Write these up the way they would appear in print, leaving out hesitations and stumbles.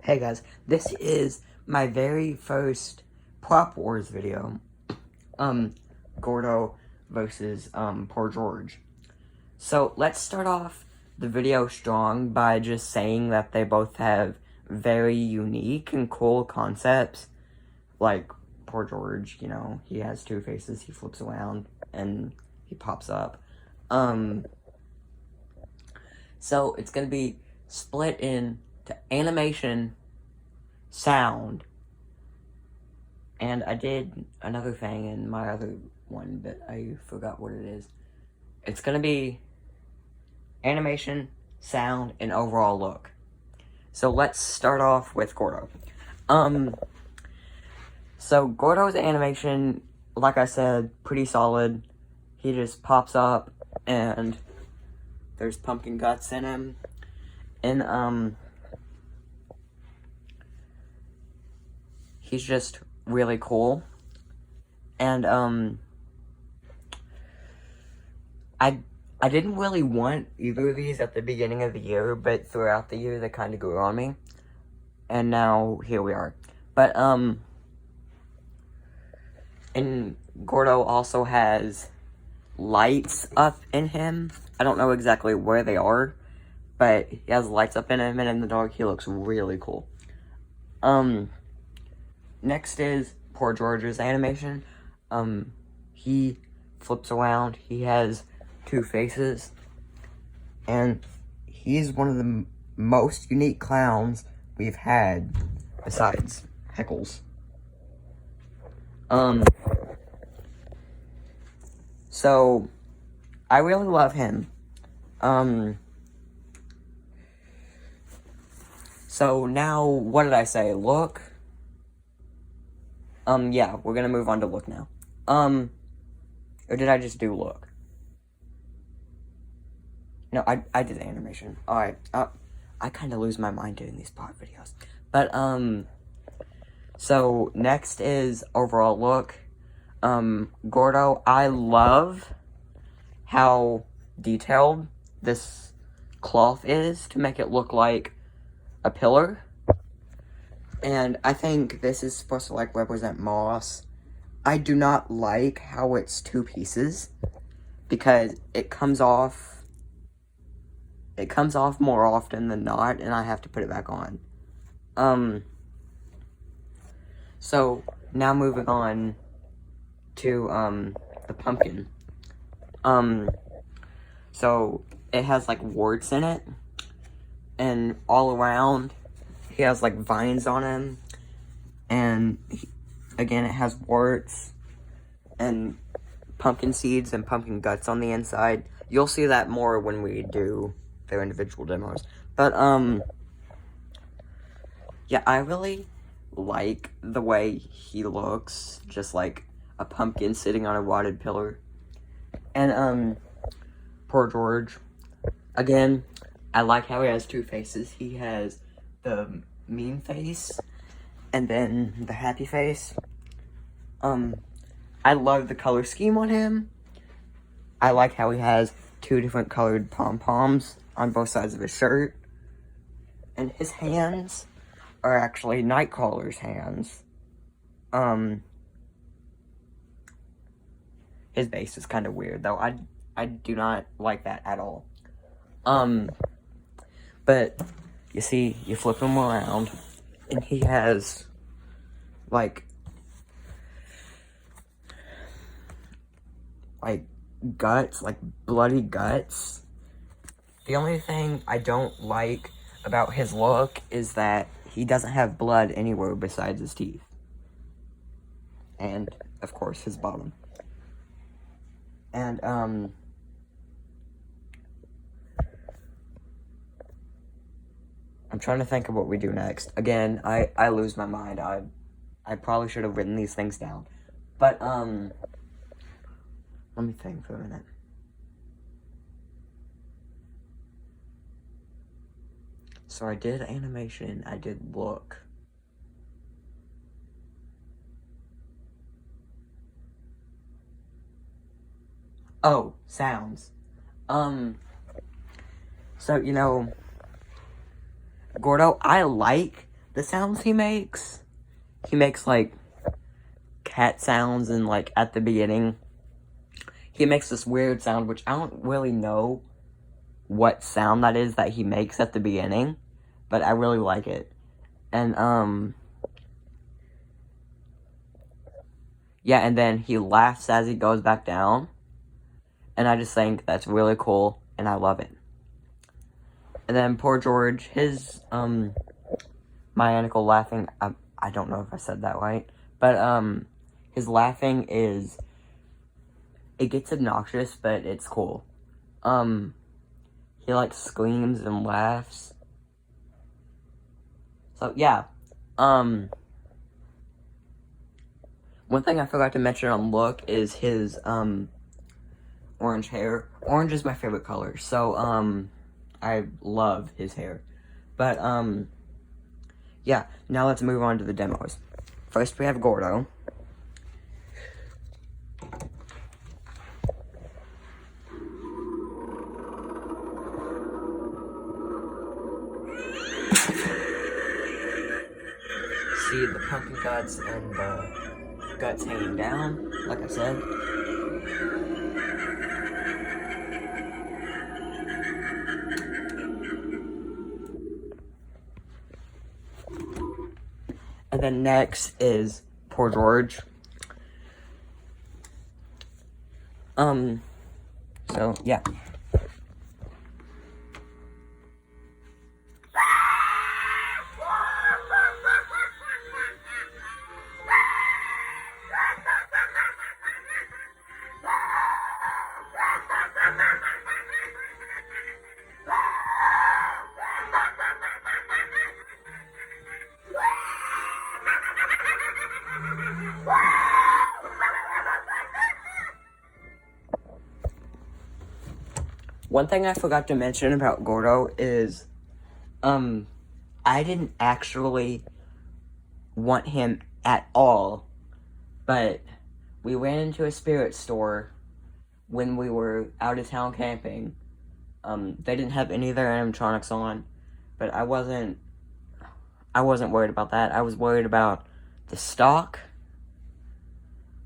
Hey guys, this is my very first Prop Wars video. Gourdo versus, Poor George. So, let's start off the video strong by just saying that they both have very unique and cool concepts. Like, Poor George, you know, he has two faces, he flips around, and he pops up. So, it's gonna be split into animation, sound, and I did another thing in my other one, but I forgot what it is. It's gonna be animation, sound, and overall look. So let's start off with Gourdo. So Gourdo's animation, like I said, pretty solid. He just pops up, and there's pumpkin guts in him. And, he's just really cool. And, I didn't really want either of these at the beginning of the year, but throughout the year they kind of grew on me. And now, here we are. But, and Gourdo also has lights up in him. I don't know exactly where they are, but he has lights up in him, and in the dark he looks really cool. Next is Poor George's animation. He flips around. He has two faces, and he's one of the most unique clowns we've had besides Heckles. So I really love him. So now, what did I say? Look. Yeah, we're gonna move on to look now. Or did I just do look? No, I did animation. Alright, I kind of lose my mind doing these plot videos. But, so, next is overall look. Gourdo, I love how detailed this cloth is to make it look like a pillar. And I think this is supposed to, like, represent moss. I do not like how it's two pieces, because it comes off more often than not, and I have to put it back on. So, now moving on to, the pumpkin. So, it has, like, warts in it, and all around, he has, like, vines on him, and, again, it has warts, and pumpkin seeds and pumpkin guts on the inside. You'll see that more when we do their individual demos. But, yeah, I really like the way he looks, just like a pumpkin sitting on a rotted pillar. And, Poor George, again, I like how he has two faces. He has the mean face, and then the happy face. I love the color scheme on him. I like how he has two different colored pom-poms on both sides of his shirt. And his hands are actually Nightcrawler's hands. His base is kind of weird, though. I do not like that at all. But, you see, you flip him around, and he has, like, guts, like, bloody guts. The only thing I don't like about his look is that he doesn't have blood anywhere besides his teeth. And, of course, his bottom. And, I'm trying to think of what we do next. Again, I lose my mind. I probably should have written these things down. But, let me think for a minute. So I did animation, I did look. Oh, sounds. So, you know, Gourdo, I like the sounds he makes, like, cat sounds, and, like, at the beginning, he makes this weird sound, which I don't really know what sound that is that he makes at the beginning, but I really like it. And, yeah, and then he laughs as he goes back down, and I just think that's really cool, and I love it. And then poor George, his, maniacal laughing, I don't know if I said that right, but, his laughing is, it gets obnoxious, but it's cool. He, like, screams and laughs. So, yeah. One thing I forgot to mention on look is his, orange hair. Orange is my favorite color, so, I love his hair. But, yeah, now let's move on to the demos. First, we have Gourdo. See the pumpkin guts and the guts hanging down, like I said. And then next is poor George. So, yeah. One thing I forgot to mention about Gourdo is, I didn't actually want him at all, but we ran into a spirit store when we were out of town camping. They didn't have any of their animatronics on, but I wasn't worried about that. I was worried about the stock.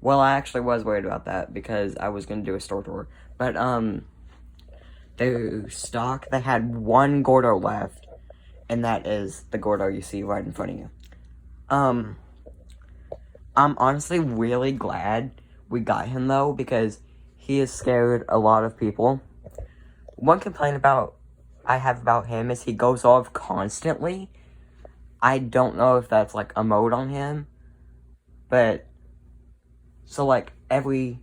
Well, I actually was worried about that because I was going to do a store tour, but, the stock, they had one Gourdo left, and that is the Gourdo you see right in front of you. I'm honestly really glad we got him, though, because he has scared a lot of people. One complaint I have about him is he goes off constantly. I don't know if that's, like, a mode on him, but, so, like, every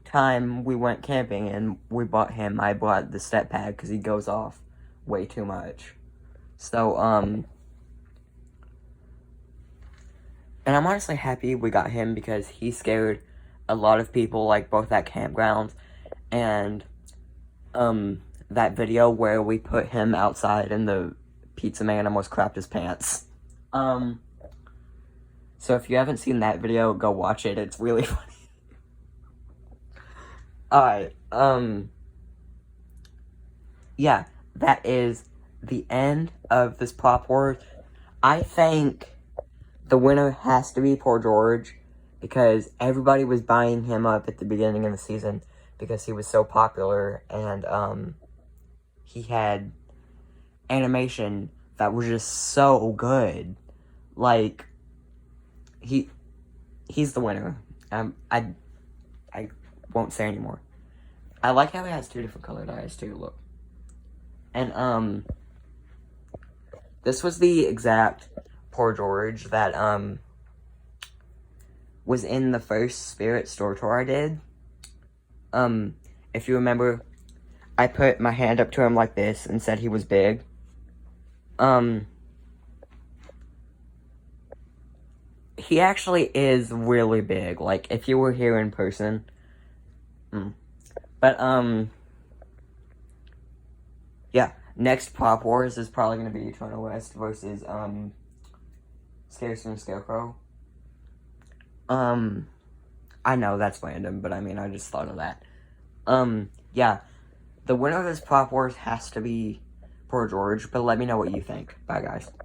time we went camping and we bought him, I bought the step pad because he goes off way too much. So, and I'm honestly happy we got him because he scared a lot of people, like, both at campgrounds and, that video where we put him outside and the pizza man almost crapped his pants. So if you haven't seen that video, go watch it. It's really funny. Alright, yeah, that is the end of this Prop Wars. I think the winner has to be poor George, because everybody was buying him up at the beginning of the season, because he was so popular, and, he had animation that was just so good. Like, he's the winner. I won't say anymore. I like how he has two different colored eyes, too, look. And, this was the exact poor George that, was in the first Spirit store tour I did. If you remember, I put my hand up to him like this and said he was big. He actually is really big, like, if you were here in person. But, yeah, next Prop Wars is probably going to be Eternal West versus, Scaresome Scarecrow. I know that's random, but I mean, I just thought of that. Yeah, the winner of this Prop Wars has to be for George, but let me know what you think. Bye, guys.